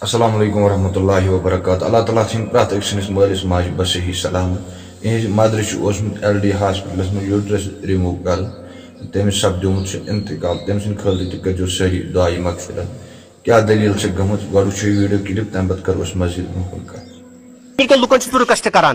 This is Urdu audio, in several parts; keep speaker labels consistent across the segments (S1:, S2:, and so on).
S1: السلام علیکم ورحمۃ اللہ وبرکاتہ. اللہ تعالیٰ ثھن پرٛٮ۪تھ أکۍ سٕنٛدِس مٲلِس ماجہِ بصحیح سلامت. یِہٕنٛزِ مدرِ چھُ اوسمُت LD ہاسپِٹلس منٛز یوٗٹرس رِموٗو کرنہٕ. تٔمِس سپدیومُت چھُ انتقال. تٔمۍ سٕنٛدِ خٲطرٕ تہِ کٔرۍزیو صحیح دعایہِ مغفرت. کیٛاہ دٔلیٖل چھےٚ گٔمٕژ گۄڈٕ وٕچھو یہِ ویٖڈیو کِلِپ, تَمہِ پتہٕ کرو أسۍ مزیٖد برٛونٛہہ کُن کتھ.
S2: لُکن رِکویسٹ کران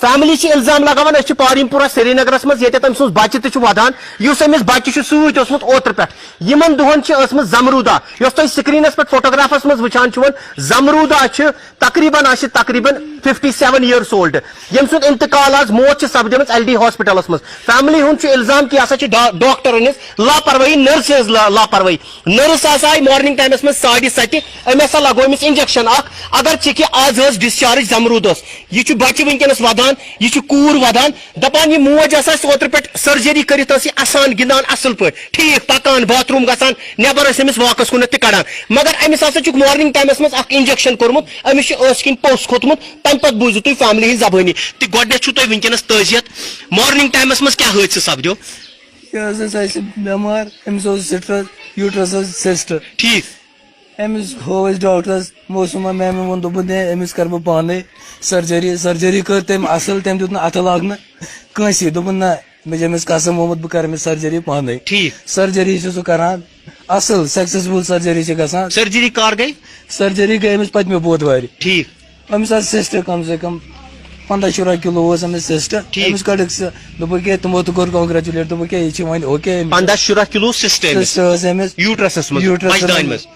S2: فیملی الزام لگاوان أسۍ چھِ پاریم پورہ سری نگرس منٛز ییٚتٮ۪تھ أمۍ سُنٛد بچہِ تہِ چھُ ودان یُس أمِس بچہِ چھُ سۭتۍ اوسمُت اوترٕ پٮ۪ٹھ. یِمن دۄہن چھِ ٲسمٕژ زمروٗدا یۄس تُہۍ سکریٖنس پٮ۪ٹھ فوٹوگرافس منٛز وٕچھان چھِون. زمروٗدا چھِ تقریٖباً 57 years old. ییٚمہِ سُنٛد انتقال آز موت چھِ سپدیمٕژ LD ہاسپِٹلس منٛز. فیملی ہُنٛد چھُ الزام کہِ ہسا چھِ ڈاکٹرن ہٕنٛز لاپروٲہی, نرسہِ ہٕنٛز لاپروٲہی. نرس ہسا آیہِ مارننگ ٹایمس منٛز 7:30. أمۍ ہسا لگوو أمِس انجیکشن اکھ. اگر ژٕ کہِ آز ٲس ڈسچارج زمروٗدس. یہِ چھُ بچہِ وٕنکیٚنس ودان, یہ کوٗر ودان. دپان یہ موج ہسا اوترٕ پٮ۪ٹھ سرجری کٔرِتھ ٲس یہِ اسان گِنٛدان اصل پٲٹھۍ ٹھیٖک پکان باتھ روٗم گژھان نٮ۪بر ٲسۍ أمِس واکس کُنتھ تہِ کڑان. مگر أمِس ہسا چھُکھ مارننگ ٹایمس منٛز اکھ انجیکشن کوٚرمُت. أمِس چھُ ٲسہٕ کِنۍ پوٚس کھوٚتمُت. تمہِ پتہٕ بوٗزِو تُہۍ فیملی ہٕنٛز زبٲنی تہٕ گۄڈنیتھ چھُو تۄہہِ وٕنکیٚنس تٲزیت مارننگ ٹایمس منٛز کیٛاہ حٲدثہٕ سپدیو.
S3: یہ اَسہِ بٮ۪مار أمِس اوس سِٹرس یوٗٹرس سِسٹ.
S2: ٹھیٖک
S3: أمِس ہوو أسۍ ڈاکٹرس موسما میمہِ ووٚن دوٚپُن ہے أمِس کرٕ بہٕ پانے سرجری کٔر تٔمۍ اصل. تٔمۍ دیُت نہٕ اتھٕ لاگنہٕ کٲنٛسہِ. دوٚپُن نہ مےٚ چھِ أمِس قسم آمُت بہٕ کرٕ أمِس سرجری پانے.
S2: ٹھیٖک
S3: سرجری چھُ سُہ کران اصل سکسیسفُل سرجری چھِ گژھان.
S2: سرجری کر گٔے.
S3: سرجری گٔے أمِس پٔتمہِ بودوارِ.
S2: ٹھیٖک
S3: أمِس آسہِ سِسٹ کم سے کم 15-16 کِلوٗ اوس أمِس سِسٹ. أمِس کڑٕکھ سُہ دوٚپُکھ ہے تِمو تہِ کوٚر کانگریچُلیٹ. دوٚپُکھ ہے یہِ چھِ وۄنۍ اوکے.
S2: 15-16 کِلوٗ
S3: سِسٹ ٲس أمِس
S2: یوٗٹرسس منٛز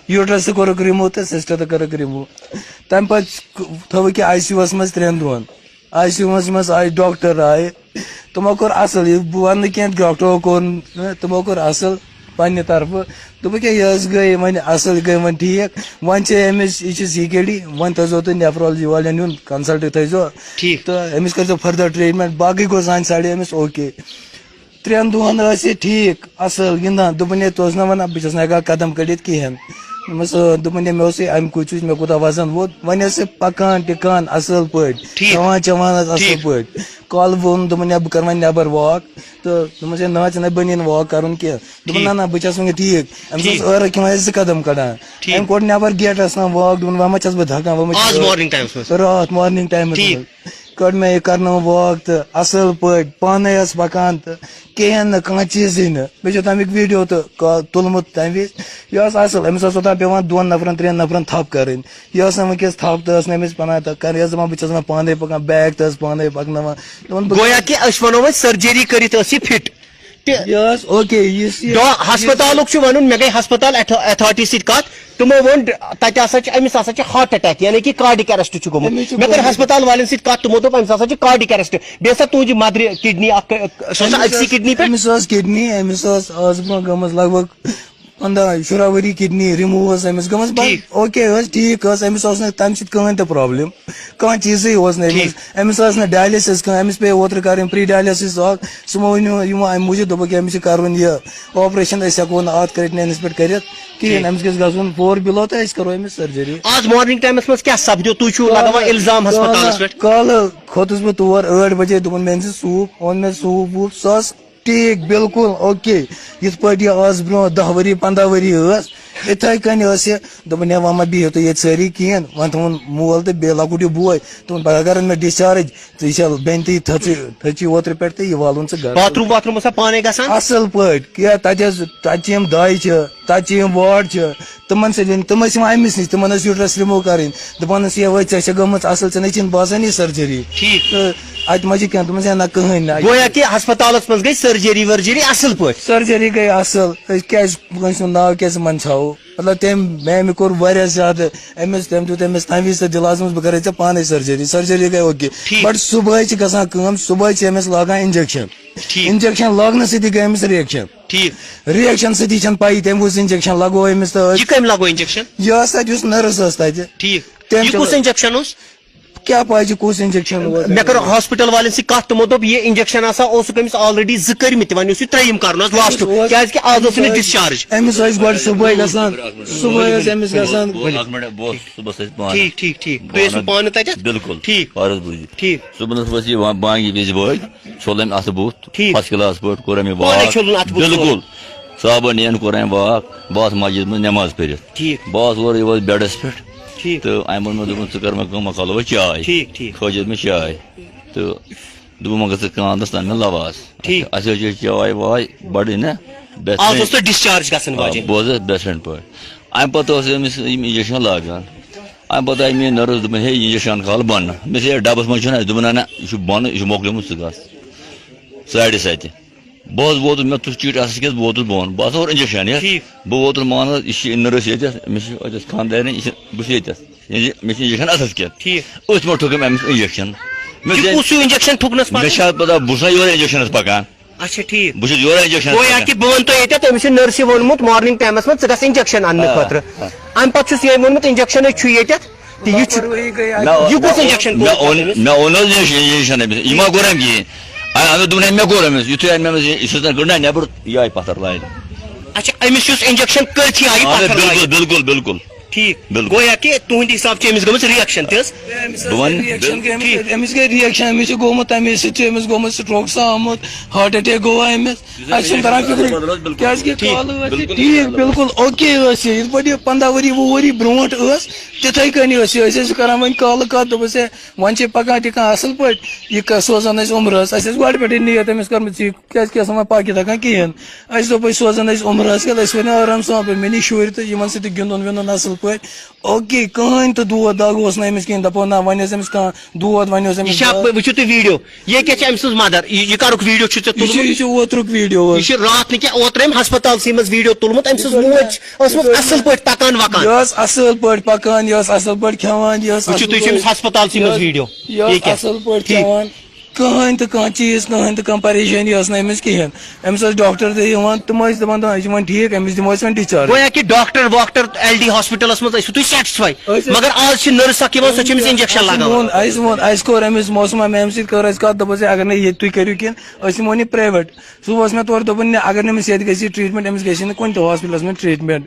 S3: یوٗٹرس تہِ کوٚرُکھ رِموٗ تہٕ سِسٹ تہِ کٔرٕکھ رِموٗ. تمہِ پتہٕ تھٲوٕکھ یہِ ICU یس منٛز 3 دۄہن. ICU یس منٛز آیہِ ڈاکٹر آیہِ تِمو کوٚر اصل. بہٕ ونہٕ نہٕ کینٛہہ ڈاکٹرو کوٚر نہٕ, تِمو کوٚر اصل پننہِ طرفہٕ. دوٚپُکھ ہے یہِ حظ گٔے وۄنۍ اصل گٔے وۄنۍ ٹھیٖک. وۄنۍ چھِ أمِس یہِ چھِ CKD. وۄنۍ تھٲیزیو تُہۍ نیفرالجی والٮ۪ن ہُنٛد کنسلٹ تھٲیزیو تہٕ أمِس کٔرۍزیو فٔردر ٹریٖٹمنٹ. باقٕے گوٚو سانہِ سایڈٕ أمِس اوکے. 3 دۄہن ٲس یہِ ٹھیٖک اصل گِنٛدان. دوٚپُن ہے تُہۍ اوس نہ ونان بہٕ چھس نہٕ ہٮ۪کان قدم کٔڑِتھ کِہینۍ. دوٚپمَس دوٚپُن ہے مےٚ اوس یہِ امہِ کُچ وٕچھ مےٚ کوٗتاہ وزن ووت. وۄنۍ ٲس یہِ پکان ٹِکان اصل پٲٹھۍ کھٮ۪وان چٮ۪وان حظ اصل پٲٹھۍ. کالہٕ ووٚن دوٚپُن ہے بہٕ کرٕ وۄنۍ نٮ۪بر واک تہٕ دوٚپمَس ہے نہ ژےٚ نہ بنی نہٕ واک کرُن کینٛہہ. دوٚپُن نہ بہٕ چھس وٕنہِ ٹھیٖک. أمِس اوس ٲرق یِوان 2 قدم کڑان. أمۍ کوٚڑ نٮ۪بر گیٹس تام واک. دوٚپُن وۄنۍ ما چھس بہٕ دھکان راتھ مارننگ ٹایمس منٛز کٔڑ مےٚ یہِ کرنٲو واک تہٕ اصل پٲٹھۍ پانے ٲس پکان تہٕ کِہینۍ نہٕ کانٛہہ چیٖزٕے نہٕ. بیٚیہِ چھُ تمیُک ویٖڈیو تہٕ تُلمُت تمہِ وِزِ. یہِ ٲس اصل. أمِس ٲس اوٚتام پیوان 2 نفرن 3 نفرن تھپھ کرٕنۍ. یہِ ٲس نہٕ وٕنکیٚس تھپھ تہٕ ٲس نہٕ أمِس بنان کرٕنۍ. یہِ ٲس دپان بہٕ چھس وۄنۍ پانے پکان. بیگ تہِ ٲس پانے پکناوان.
S2: گویا کہِ أسۍ وَنو وۄنۍ سرجری کٔرِتھ ٲس یہِ فِٹ.
S3: یہِ ٲس اوکے.
S2: ہسپتالُک چھُ وَنُن مےٚ گٔے ہسپتال ایتھارٹی سۭتۍ کتھ. تِمو ووٚن تتہِ ہسا چھِ أمِس ہسا چھِ ہارٹ اٹیک یعنی کہِ کارڈِک ایرسٹ چھُ گوٚمُت. مےٚ کٔر ہسپتال والٮ۪ن سۭتۍ کتھ. تِمو دوٚپ أمِس ہسا چھِ کارڈِک ایرسٹ. بیٚیہِ ہسا تُہنٛزِ مدرِ کِڈنی اکھ سۄ ٲس أکسٕے کِڈنی پٮ۪ٹھ.
S3: أمِس ٲس کِڈنی. أمِس ٲس آز برونٛہہ گٔمٕژ لگ بگ 15-16 ؤری کِڈنی رِموٗ ٲس أمِس گٔمٕژ. اوکے ٲس ٹھیٖک ٲس. أمِس اوس نہٕ تمہِ سۭتۍ کٕہٕنۍ تہِ پرابلم. کانٛہہ چیٖزٕے اوس نہٕ أمِس. أمِس ٲس نہٕ ڈایلسِس کانٛہہ. أمِس پیٚیہِ اوترٕ کَرٕنۍ پرٛی ڈایلسِس اکھ. سُمو ؤنِو یِمو امہِ موٗجوٗب دوٚپُکھ أمِس چھُ کرُن یہِ آپریشن. أسۍ ہٮ۪کو نہٕ اتھ کٔرِتھ پٮ۪ٹھ کٔرِتھ کِہینۍ. أمِس گژھِ گژھُن 4 بِلو تہٕ أسۍ کرو أمِس سرجری.
S2: آز مارننگ ٹایمس منٛز کیٛاہ سپدیو. تُہۍ چھِو لگاوان الزام ہسپتالس پٮ۪ٹھ.
S3: کالہٕ کھوٚتُس بہٕ تور 8 بجے. دوٚپُن مےٚ أنۍ زِ سوٗپ. اوٚن مےٚ سوٗپ ووٗپ. سُہ ٲس ٹھیٖک بالکُل اوکے یِتھ پٲٹھۍ یہِ آز برونٛہہ 10 ؤری 15 ؤری ٲس یِتھٕے کٔنۍ ٲس یہِ. دوٚپُن ہے وۄنۍ ما بِہِو تُہۍ ییٚتہِ سٲری کِہینۍ. وۄنۍ تھوٚوُن مول تہٕ بیٚیہِ لۄکُٹ یہِ بوے. دوٚپُن پگاہ کرن مےٚ ڈِسچارٕج تہٕ یہِ چھےٚ بیٚنہِ تہِ تھٔچی اوترٕ پٮ۪ٹھ تہٕ یہِ والُن ژٕ گرٕ.
S2: باتھروٗم ٲسا پانے گژھان
S3: اصل پٲٹھۍ. کیٛاہ تتہِ چھِ یِم داے چھِ تتہِ چھِ یِم واڈ چھِ تِمن سۭتۍ تِم ٲسۍ یِوان أمِس نِش. تِمن ٲس یوٗٹرس رِموٗ کرٕنۍ. دپان ٲسۍ یہِ ژےٚ چھےٚ گٔمٕژ اصل ژےٚ نَے چھِنہٕ باسان یہِ سرجری تہٕ اتہِ ما چھِ کینٛہہ. دوٚپمَس ہے نہ کٕہٕنۍ نہٕ.
S2: گویا کہِ ہسپتالس منٛز گٔے سرجری ورجری اصل پٲٹھۍ.
S3: سرجری گٔے اصل. أسۍ کیٛازِ کٲنٛسہِ ہُنٛد ناو کیٛازِ منٛدچھاوو. مطلب تٔمۍ میمہِ کوٚر واریاہ زیادٕ. تٔمۍ دیُت أمِس تمہِ وِزِ تہِ دِلس منٛز بہٕ کرے ژےٚ پانے سرجری گٔے اوکے. بٹ صبحٲے چھِ گژھان کٲم. صبحٲے چھِ أمِس لاگان انجیکشن. انجیکشن لاگنہٕ سۭتی گٔے أمِس رِیکشن سۭتی چھنہٕ پایی. تٔمۍ وٕچھ انجیکشن لگوو أمِس تہٕ یہِ ٲس تتہِ یُس نٔرٕس ٲس تتہِ. کیٛاہ پاے چھِ کُس انجیکشن اوس.
S2: مےٚ کٔر ہاسپِٹل والٮ۪ن سۭتۍ کتھ. تِمو دوٚپ یہِ انجیکشن ہسا اوسُکھ أمِس آلریڈی 2 کٔرمٕتۍ. وۄنۍ اوس یہِ 3یِم کرُن حظ لاسٹُک کیٛازِ کہِ آز اوس أمِس ڈِسچارٕج.
S3: أمِس ٲسۍ گۄڈٕ صبحٲے گژھان. صبحٲے ٲسۍ أمِس گژھان.
S2: ٹھیٖک تُہۍ ٲسِو پانہٕ تتہِ.
S4: بالکل
S2: ٹھیک
S4: صبحس ؤژھ یہِ بانگہِ وِزِ وٲج چھوٚل أمۍ اَتھٕ بُتھ فٔسٹ کلاس پٲٹھۍ کوٚر أمۍ واک. بالکل صابن یَن کوٚر أمۍ واک. بہٕ آس مسجد منٛز نٮ۪ماز پٔرِتھ. بہٕ آس اورٕ یہِ اوس بیڈس پٮ۪ٹھ. تو ام ووٚن مےٚ دوٚپُن ژٕ کر مےٚ کٲم مےٚ کھالو چاے کھٲجِس مےٚ چاے تہٕ دوٚپُن وۄنۍ گژھ ژٕ خانٛدرس تانۍ مےٚ لواس اَسہِ حظ چھِ چاے واے بڑٕ نا بوز حظ بیسٹ فرینڈ پٲٹھۍ امہِ پتہٕ اوس أمِس یِم انجکشن لاگان امہِ پتہٕ آیہِ میٲنۍ نٔرٕس دوٚپُن ہے انجکشن کھال بۄنہٕ مےٚ چھِ ڈبس منٛز چھُنہ اَسہِ دوٚپُن نہ یہِ چھُ بۄنہٕ یہِ چھُ مۄکلیومُت ژٕ گژھ 7:30 بہٕ حظ ووتُس مےٚ تُج چیٖٹ اَصٕل کیٛاہ بہٕ ووتُس بۄن بہٕ ہسا اوٚر انجکشن بہٕ ووتُس مان حظ یہِ چھِ نٔرٕس ییٚتٮ۪تھ أمِس چھِ أتٮ۪تھ خانٛدارنہِ یہِ چھِ بہٕ چھُس ییٚتٮ۪تھ مےٚ چھِ انجکشن اَصٕل کیٛاہ أتھۍ پٲٹھۍ ٹھوٚکُم أمِس انجکشن مےٚ چھا پتہ بہٕ چھُسا یورے انجکشنس پکان
S2: اچھا ٹھیک
S4: بہٕ چھُس یورے انجکشن
S2: گویا کہ بہٕ وَنہٕ تۄہہِ ییٚتٮ۪تھ أمِس چھُ نٔرسہِ ووٚنمُت مارنِنٛگ ٹایمَس منٛز ژٕ گژھ انجکشن اننہٕ خٲطرٕ امہِ پتہٕ چھُس یہِ ووٚنمُت انجکشن چھُ ییٚتٮ۪تھ تہٕ یہِ چھُ یہِ کُس انجکشن
S4: مےٚ اوٚن حظ انجکشن أمِس یہِ ما کوٚر أمۍ کِہیٖنۍ اَمہِ دوٚپُن ہے مےٚ کوٚر أمِس یِتھُے أمۍ أمِس یہِ سٕژن کٔڑ نا نیبر یہِ آیہِ پتھر لاینہِ
S2: اچھا أمِس یُس انجکشن کٔرتھٕے آیہِ پتھر لاینہِ
S4: بِلکُل بِلکُل
S2: ٹھیک گویا کہ تُہنٛدِ حساب چھِ أمِس گٔمٕژ رِیکشن تہِ حظ
S3: أمِس گٔے رِیکشن أمِس چھُ گوٚمُت تَمے سۭتۍ چھُ أمِس گوٚمُت سٹروک آمُت ہارٹ اٹیک گوٚوا أمِس اَسہِ چھُنہٕ تران فِکرِ کیازِ کہِ کالہٕ ٲس یہِ ٹھیٖک بِلکُل اوکے ٲس یہِ یِتھ پٲٹھۍ یہِ 15 ؤری 20 ؤری برونٛٹھ ٲس تِتھٕے کٔنی ٲس یہِ أسۍ ٲسۍ کران وۄنۍ کالہٕ کتھ دوٚپُس ہے وۄنۍ چھِ پکان ٹِکان اصٕل پٲٹھۍ یہِ سوزان أسۍ عمرس اَسہِ ٲس گۄڈٕ پٮ۪ٹھٕے نیت أمِس کٔرمٕژ یہِ کیازِ کہِ ٲس وۄنۍ پاکِت ہٮ۪کان کِہینۍ اَسہِ دوٚپ أسۍ سوزان أسۍ عمرس کیٛاہ أسۍ ؤنِو آرام سان پٲٹھۍ مےٚ نی شُرۍ تہٕ یِمن سۭتۍ گِنٛدُن وِنٛدُن اصٕل پٲٹھۍ اوکے کٕہٕنۍ تہٕ دود دگ اوس نہٕ أمِس کِہینۍ دپو نہ وۄنۍ اوس أمِس کانٛہہ دود وۄنۍ اوس أمِس
S2: وٕچھِو تُہۍ ویٖڈیو یہِ کیٛاہ چھِ أمۍ سٕنٛز مدر یہِ کَرُک ویٖڈیو چھُ ژےٚ تُلمُت
S3: یہِ چھُ اوترُک ویٖڈیو
S2: یہِ چھُ راتھ نہٕ کینٛہہ اوترٕ أمۍ ہسپتالسٕے منٛز ویٖڈیو تُلمُت أمۍ سٕنٛز موج ٲسمٕژ اصٕل پٲٹھۍ پکان وکان
S3: یہِ ٲس اصٕل پٲٹھۍ پکان یہِ ٲس اصٕل پٲٹھۍ کھٮ۪وان یہِ ٲس
S2: وٕچھِو تُہۍ چھِو أمِس ہسپتالسٕے منٛز ویٖڈیو
S3: یہِ ٲس اصٕل پٲٹھۍ کھٮ۪وان کٕہٕنۍ تہٕ کانٛہہ چیٖز کٕہٕنۍ تہٕ کانٛہہ پریشٲنی ٲس نہٕ أمِس کِہینۍ أمِس ٲسۍ ڈاکٹر تہِ یِوان تِم ٲسۍ دپان یہِ چھُ وۄنۍ ٹھیٖک أمِس دِمو أسۍ وۄنۍ ڈِسچارج
S2: گویا کہ ڈاکٹر واکٹر LD ہاسپِٹلس منٛز ٲسِو تُہۍ سیٹِسفاے مگر آز چھِ نٔرٕس اکھ یِوان سۄ چھِ أمِس انجکشن لگاوان
S3: اَسہِ کوٚر أمِس موسما میم سۭتۍ کٔر اَسہِ کتھ دوٚپُس اگر نہٕ ییٚتہِ تُہۍ کٔرِو کینٛہہ أسۍ نِمون یہِ پرٛایویٹ سُہ اوس مےٚ تورٕ دوٚپُن اگر نہٕ أمِس ییٚتہِ گژھِ یہِ ٹرٛیٖٹمٮ۪نٛٹ أمِس گژھِ نہٕ کُنہِ تہِ ہاسپِٹلس منٛز ٹرٛیٖٹمٮ۪نٛٹ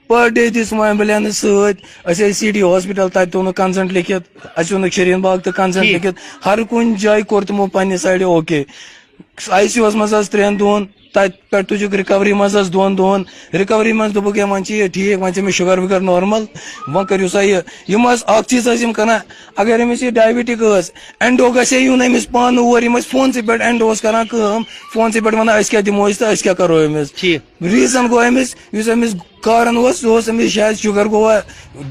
S3: پر ڈے دِژ ایمبولینس سۭتۍ أسۍ ٲسۍ CD ہاسپِٹل تتہِ تھوٚونُکھ کنسنٹ لیکھِتھ اَسہِ اوٚنُکھ شریٖن باغ تہٕ کنسنٹ لیکھِتھ ہر کُنہِ جایہِ کوٚر تِمو پننہِ سایڈٕ اوکے ICU یس منٛز حظ 3 دۄہن تتہِ پٮ۪ٹھ تُجُکھ رِکوری منٛز حظ 2 دۄہن رِکوری منٛز دوٚپُکھ ہے وۄنۍ چھِ یہِ ٹھیٖک وۄنۍ چھِ أمِس شُگر وُگر نارمل وۄنۍ کٔرِو سا یہِ یِم حظ اکھ چیٖز ٲسۍ یِم کران اگر أمِس یہِ ڈایبِٹِک ٲس اینڈو گژھِ ہے یُن أمِس پانہٕ اور یِم ٲسۍ فونسٕے پٮ۪ٹھ اینڈو اوس کران کٲم فونسٕے پٮ۪ٹھ ونان أسۍ کیٛاہ دِمو أسۍ تہٕ أسۍ کیٛاہ کرو أمِس ریٖزن گوٚو أمِس یُس أمِس کارن اوس سُہ اوس أمِس شاید شُگر گوٚوا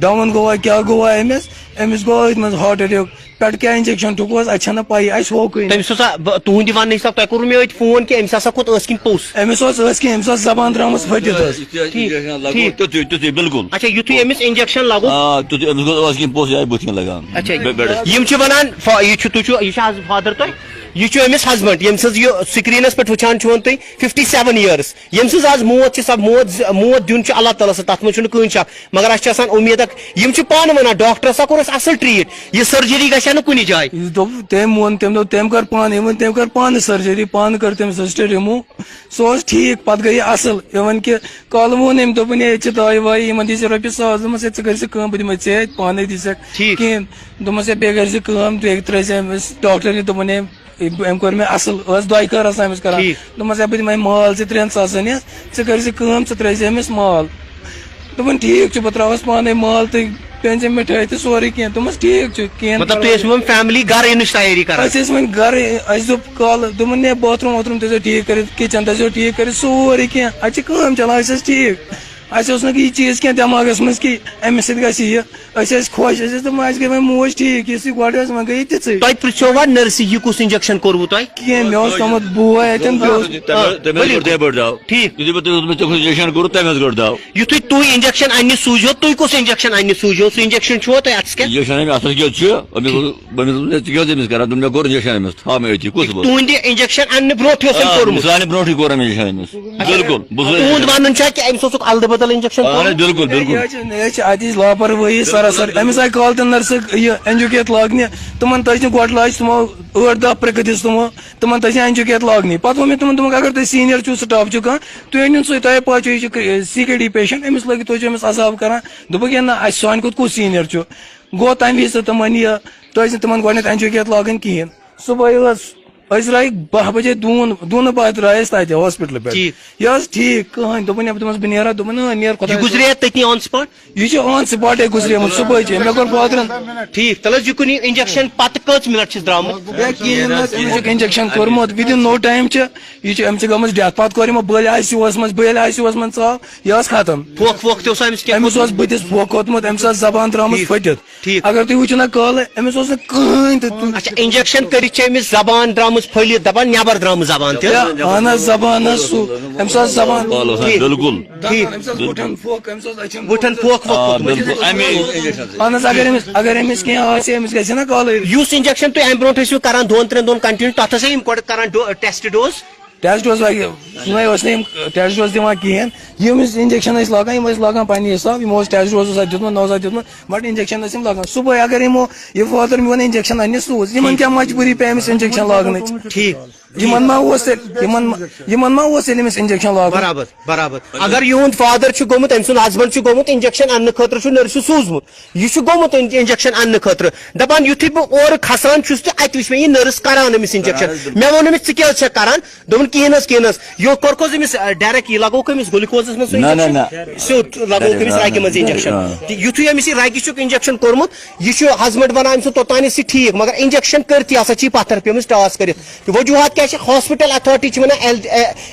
S3: ڈاوُن گوٚوا کیٛاہ گوٚوا أمِس گوٚو أتھۍ منٛز ہارٹ اٹیک پٮ۪ٹھ کیٛاہ انجکشن ٹھُکوس اَسہِ چھنہٕ پَیی اَسہِ ہوکُے
S2: تٔمِس ہسا تُہنٛدِ وننہٕ حساب تۄہہِ کوٚروٕ مےٚ أتۍ فون کہِ أمِس ہسا کھوٚت ٲس کِنۍ پوٚژھ
S3: أمِس اوس ٲس کینٛہہ أمِس ٲس زبان درٛامٕژ پھٔٹِتھ حظ
S4: تیُتھُے بِلکُل
S2: اچھا یُتھُے أمِس انجکشن لگوو
S4: تیُتھُے أمِس گوٚو ٲس کِنۍ پوٚژھ آیہِ بٕتھِ کِنۍ لگان
S2: یِم چھِ ونان یہِ چھُ تُہۍ چھُو یہِ چھُ فادر تۄہہِ یہِ چھُ أمِس ہسبنٛڈ ییٚمہِ سٕنٛز یہِ سکریٖنس پٮ۪ٹھ وٕچھان چھِون تُہۍ 57 years ییٚمہِ سٕنٛز آز موت چھِ سۄ موت دیُن چھُ اللہ تعالیٰ سۭتۍ تتھ منٛز چھُنہٕ کٕہٕنۍ شک مگر اَسہِ چھِ آسان اُمید اکھ یِم چھِ پانہٕ ونان ڈاکٹر ہسا کوٚر اَسہِ اصٕل ٹریٖٹ یہِ سرجری گژھِ ہا نہٕ کُنہِ جایہِ
S3: تٔمۍ ووٚن تٔمۍ دوٚپ تٔمۍ کٔر پانہٕ یِمن تٔمۍ کٔر پانہٕ سرجری پانہٕ کٔر تٔمۍ سسٹر رِموٗ سُہ اوس ٹھیٖک پتہٕ گٔے یہِ اصٕل اِوٕن کہِ کالہٕ ووٚن أمۍ دوٚپُن ییٚتہِ چھِ داے واے یِمن دِی ژٕ رۄپیہِ 100 دوٚپمَس ہے ژٕ کٔرۍ زِ کٲم بہٕ دِمے ژےٚ اَتہِ پانے دِژکھ کِہینۍ دوٚپمَس ہے بیٚیہِ کٔرۍ زِ کٲم بیٚیہِ ترٛٲے زِ أمِس ڈاکٹر دوٚپُن ہے أمۍ کوٚر مےٚ اصٕل ٲس دۄیہِ خٲر آسان أمِس کران دوٚپمَس ہے بہٕ دِمے مال ژےٚ 3 ساسن ہِس ژٕ کٔرۍ زِ کٲم ژٕ ترٛٲے زِ أمِس مال دوٚپُن ٹھیٖک چھُ بہٕ تراوس پانے مال تہٕ پیٚن ژےٚ مِٹھٲے تہٕ سورُے کینٛہہ دوٚپمَس ٹھیٖک چھُ کِہینۍ أسۍ ٲسۍ وۄنۍ گرٕ اَسہِ دوٚپ کالہٕ دوٚپُن ہے باتھروٗم واتھروٗم تھٲیزیو ٹھیٖک کٔرِتھ کِچن تھٲیزیو ٹھیٖک کٔرِتھ سورُے کینٛہہ اَتہِ چھِ کٲم چلان أسۍ ٲسۍ ٹھیٖک اَسہِ اوس نہٕ یہِ چیٖز کینٛہہ دٮ۪ماغس منٛز کہِ أمِس سۭتۍ گژھِ یہِ أسۍ ٲسۍ خۄش أسۍ ٲسۍ دَپان اَسہِ گٔے وۄنۍ موج ٹھیٖک یُس یہِ گۄڈٕ ٲس وۄنۍ گٔے یہِ تِژٕے
S2: تۄہہِ پرٛژھیوا نٔرسہِ یہِ کُس انجکشن کوٚروٕ تۄہہِ
S3: کینٛہہ مےٚ اوس تھوٚمُت بوے اَتٮ۪ن
S2: یُتھُے تُہۍ انجکشن اننہِ سوٗزیو تُہۍ کُس انجکشن اننہِ سوٗزیو سُہ انجکشن چھُوا تۄہہِ اَتھس کٮ۪تھ تُہنٛدِ انجکشن اننہٕ برونٛٹھٕے اوس أمۍ کوٚرمُت
S4: برونٛٹھٕے کوٚر أمۍ بِلکُل
S2: تُہُنٛد ونُن چھا کہِ أمِس اوسُکھ الدٕ بدل انجکشن
S4: بِلکُل
S3: یہِ چھِ اَتِچ لاپروٲہی سراسر أمِس آیہِ کالہٕ تہِ نرسہٕ یہِ اینجوکیٹ لاگنہِ تِمن تٔج نہٕ گۄڈٕ لاجہِ تِمو 8-10 پرٛکہٕ دِژ تِمو تِمن تٔج اینجوکیٹ لاگنہِ پتہٕ ووٚن مےٚ تِمن دوٚپمَکھ اگر تُہۍ سیٖنیر چھُو سٹاف چھُ کانٛہہ تُہۍ أنِو سُے تۄہہِ پاے چھُ یہِ چھُ CKD پیشنٹ أمِس لٲگِو تُہۍ چھِو أمِس عذاب کران دوٚپُکھ ہے نہ اَسہِ سانہِ کھۄتہٕ کُس سیٖنیر چھُ گوٚو تمہِ وِزِ تہٕ تِمن یہِ تۄہہِ ٲسۍ نہٕ تِمن گۄڈٕنیتھ اینجوکیٹ لاگٕنۍ کِہینۍ صبحٲے ٲس راے 10 بجے دون بعد درائے تتہ ہاسپٹل پہ یہ ٹھیک کہین دپن بہ نیرا دپن نیر خدا
S2: گزرے تتنی آن سپاٹ
S3: یہ آن سپاٹے گزرے صبح مے کور بادرن
S2: ٹھیک تل یہ کن انجیکشن پتہ کٔژ منٹ چھس درامت
S3: انجیکشن کورمت ودن نو ٹائم یہ امس گمت ڈیتھ پتہ کور بل آئی سی یوس من بل آئی سی یوس من ژاو یہ ختم
S2: پھوک ووک تہ
S3: امس بتس پھوک ووتمت امس زبان درامت پھٹت اگر تھی وچھو نا کالے امس کہین
S2: اچھا انجیکشن کرچ امس زبان درامت پھلت دپان نیبر درام زبان تہ
S3: اہن زبان سو امس زبان
S4: بالکل
S2: وٹھن پھوک ووک
S3: اہن اگر امس کی امس گژھِ نا کالے
S2: یس انجیکشن تھی امہ برو کران 2-3 دن کنٹینیو تتھ ہسا گۄڈٕ کران test dose
S3: test dose test dose دِوان کِہیٖنۍ یِم انجیکشن لاگان پننہِ حساب یِمو ٹیسٹ ڈوز دیُتمُت نہ دیُتمُت بٹ انجیکشن ٲسۍ یِم لاگان صبحٲے اگر یِمو یہِ فادر میون انجیکشن انہِ سوٗز یِمن کیٛاہ مجبوٗری پیٚیہِ أمِس انجیکشن لاگنٕچ
S2: ٹھیک
S3: یِمن ما اوس تیٚلہِ أمِس انجیکشن لاگُن
S2: برابر برابر اگر یہند فادر گومت أمۍ سُنٛد ہسبنڈ گومت انجیکشن انہ خاطرٕ نرسہِ سوٗزمُت یہِ گومت انجیکشن انہ خاطرٕ دپان یُتھُے بہٕ اورٕ کھسان چھُس تہٕ اتہِ وٕچھ مےٚ یہِ نرس کران أمِس انجیکشن مےٚ ووٚن أمِس ژٕ کیٛاہ چھکھ کران دوٚپُن کِہیٖنۍ حظ یہ کوٚرکھوس أمِس ڈایریکٹ یہِ لگووُکھ أمِس گلوکوزس منٛز سیوٚد لگووُکھ أمِس رگہِ منٛز انجیکشن یُتھُے أمِس یہِ رگہِ چھُکھ انجیکشن کوٚرمُت یہِ چھُ ہسبنڈ ونان أمۍ سُنٛد توٚتانۍ ٲسۍ ٹھیٖک مگر انجیکشن کٔرتھٕے ہسا چھِ یہِ پتھر پیمٕژ ٹاس کٔرِتھ وجوہات کیٛاہ چھِ ہاسپٹل اتھارٹی چھِ ونان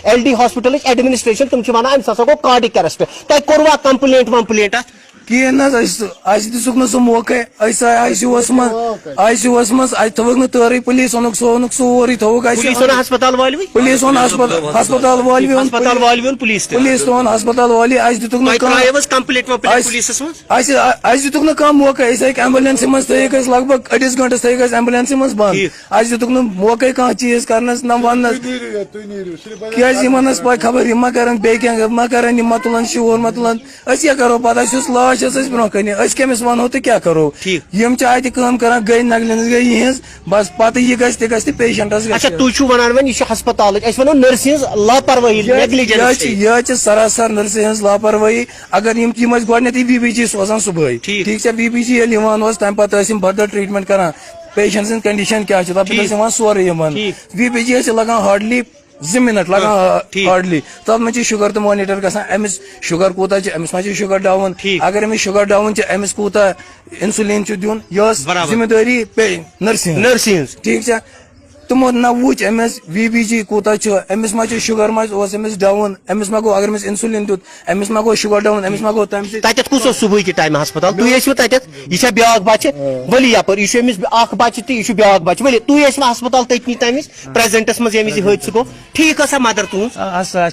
S2: ایل ڈی ہاسپٹلٕچ ایڈمنسٹریشن تِم چھِ ونان أمِس ہسا گوٚو کارڈِک اریسٹ تۄہہِ کوٚروا کمپلینٹ ومپلینٹ اتھ
S3: کہین نہ اَسہِ دِژُکھ نہٕ سُہ موقعے أسۍ آے آی سی یوٗوس منٛز اَتہِ تھٲوٕکھ نہٕ تٲرٕے پُلیٖس اوٚنُکھ سورُے تھوٚوُکھ اَسہِ
S2: ہسپتال والوٕے
S3: پُلیٖس اوٚن ہسپتال والہِ
S2: پُلیٖس
S3: پُلیٖس تہِ اوٚن ہسپتال والہِ اَسہِ دِتُکھ نہٕ
S2: کمپلیٹ پُلیٖسس منٛز
S3: اَسہِ دِتُکھ نہٕ کانٛہہ موقعے أسۍ ہیٚکۍ ایمبولینسہِ منٛز تھٲیِکھ أسۍ لگ بگ أڑِس گنٹس تھٲیِکھ أسۍ ایمبولینسہِ منٛز بنٛد اَسہِ دِتُکھ نہٕ موقعے کانٛہہ چیٖز کرنس نہ وننس کیازِ یِمن ٲس پاے خبر یِم ما کرن بیٚیہِ کینٛہہ ما کرن یِم ما تُلن شور ما تُلن أسۍ کیٛاہ کرو پتہٕ اَسہِ یُس لاش ٲس أسۍ برونٛہہ کَنہِ أسۍ کٔمِس ونو تہٕ کیٛاہ کرو یِم چھِ اَتہِ کٲم کران گٔے نگلینس گٔے یِہنٛز بس پتہٕ یہِ گژھِ تہِ گژھِ تہٕ پیشنٹس
S2: اچھا تُہۍ چھِو ونان وۄنۍ یہِ چھِ ہسپتالٕچ أسۍ ونو نرسہِ ہٕنٛز لاپروٲہی
S3: یہِ حظ چھِ سراسر نرسہِ ہٕنٛز لاپروٲہی اگر یِم ٲسۍ گۄڈٕنیتھٕے بی پی جی سوزان صبحٲے ٹھیک چھا بی پی جی ییٚلہِ یِوان اوس تمہِ پتہٕ ٲسۍ یِم فردر ٹریٖٹمنٹ کران پیشنٹ سٕنٛز کنڈِشن کیٛاہ چھِ تتھ پٮ۪ٹھ ٲسۍ یِوان سورُے یِمن بی پی جی ٲسۍ لگان ہاڈلی 2 منٹ لگان ہاڈلی تتھ منٛز چھِ شُگر تہِ مانِٹر گژھان أمِس شُگر کوٗتاہ چھِ أمِس ما چھِ شُگر ڈاوُن اگر أمِس شُگر ڈاوُن چھِ أمِس کوٗتاہ انسولین چھُ دیُن یہِ ٲس ذمہٕ دٲری پیٚیہِ نرسہِ ہٕنٛز ٹھیک چھا تِمو نہ وٕچھ أمِس وی بی جی کوٗتاہ چھُ أمِس ما چھُ شُگر ما اوس أمِس ڈاوُن أمِس ما گوٚو اگر أمِس انسولین دیُت أمِس ما گوٚو شُگر ڈاوُن أمِس ما گوٚو تمہِ سۭتۍ
S2: تتٮ۪تھ کُس اوس صبحٕکہِ ٹایمہٕ ہسپتال تُہۍ ٲسوٕ تتٮ۪تھ یہِ چھا بیاکھ بچہِ ؤلی یپٲرۍ یہِ چھُ أمِس اکھ بچہِ تہٕ یہِ چھُ بیاکھ بچہِ ؤلی تُہۍ ٲسوٕ ہسپتال تٔتنی تمہِ وِزِ پریزنٹس منٛز ییٚمہِ وِزِ یہِ حٲدثہٕ گوٚو ٹھیٖک ٲسا مدر تُہنٛز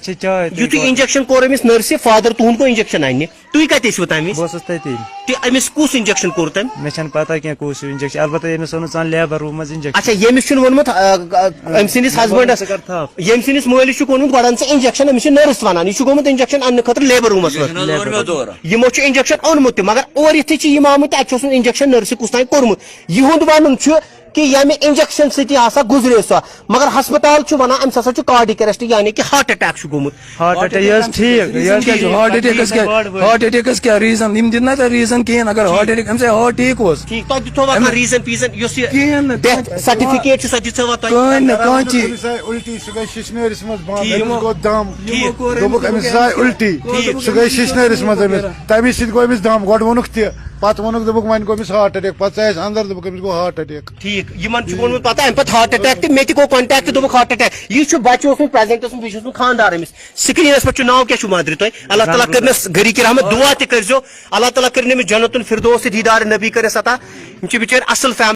S2: یُتھُے انجیکشن کوٚر أمِس نرسہِ فادر تُہُنٛد گوٚو انجیکشن اننہِ تُہۍ کتہِ ٲسوٕ تمہِ وِزِ أمِس کُس انجیکشن کوٚر تٔمۍ
S5: مےٚ چھنہٕ پتہ کینٛہہ کُس انجیکشن البتہ ییٚمِس اوٚنُن ژٕ لیبر روٗم منٛز انجیکشن
S2: اچھا ییٚمِس چھُنہٕ ووٚنمُت أمۍ سٕنٛدِس ہسبنڈس ییٚمہِ سٕنٛدِس مٲلِس چھُکھ ووٚنمُت گۄڈٕ ان ژٕ انجیکشن أمِس چھِ نرس ونان یہِ چھُ گوٚمُت انجیکشن اننہٕ خٲطرٕ لیبر روٗمس منٛز یِمو چھُ انجیکشن اوٚنمُت تہِ مگر اورٕ یِتھُے چھِ یِم آمٕتۍ اَتہِ چھُ اوسمُت انجیکشن نرسہِ کُس تانۍ کوٚرمُت یِہُنٛد ونُن چھُ کہ ییٚمہِ انجیکشن سۭتی ہسا گُزرے سۄ مگر ہسپتال چھُ ونان أمِس ہسا چھُ کارڈِک اریسٹ یعنی کہ ہارٹ اٹیک چھُ گوٚمُت
S5: ہارٹ اٹیک یہِ حظ ٹھیٖک
S3: ہارٹ اٹیکس کیٛاہ ریٖزن یِم دِتۍ نہ ژےٚ ریٖزن کِہینۍ اگر ہارٹ اٹیک أمِس ہارٹ ٹھیٖک اوس
S2: ٹھیٖک تۄہہِ دِتوا کانٛہہ ریٖزن پیٖزن یُس یہِ
S3: کِہینۍ نہٕ
S2: ڈیتھ سرٹِفکیٹ چھُ سۄ دِژوا تۄہہِ
S3: کٕہٕنۍ نہٕ کانٛہہ چیٖز
S6: الٹی سُہ گٔے ششنٲرِس منٛز بنٛد أمِس گوٚو دم دوٚپُکھ أمِس آے الٹی سُہ گٔے ششنٲرِس منٛز أمِس تمے سۭتۍ گوٚو أمِس دم گۄڈٕ ووٚنُکھ تہِ پتہٕ ووٚنُکھ دوٚپُکھ وۄنۍ گوٚو أمِس ہارٹ اٹیک پتہٕ ژایس اندر دوٚپُکھ أمِس گوٚو ہارٹ اٹیک
S2: ٹھیٖک یِمن چھُ ووٚنمُت پتہ امہِ پتہٕ ہارٹ اٹیک تہِ مےٚ تہِ گوٚو کنٹیکٹ دوٚپُکھ ہارٹ اٹیک یہِ چھُ بچہِ اوسمُت پریزنٹس منٛز بیٚیہِ چھُ اوسمُت خاندار أمِس سکریٖنس پٮ۪ٹھ چھُ ناو کیٛاہ چھُ مادری تۄہہِ اللہ تعالیٰ کٔرنس گھرِکۍ رحمت دعا تہِ کٔرزیٚو اللہ تعالیٰ کٔرِنۍ أمِس جنت الفردوس دیٖدار نبی کٔرِس عطا یِم چھِ بِچٲرۍ اصٕل فیملی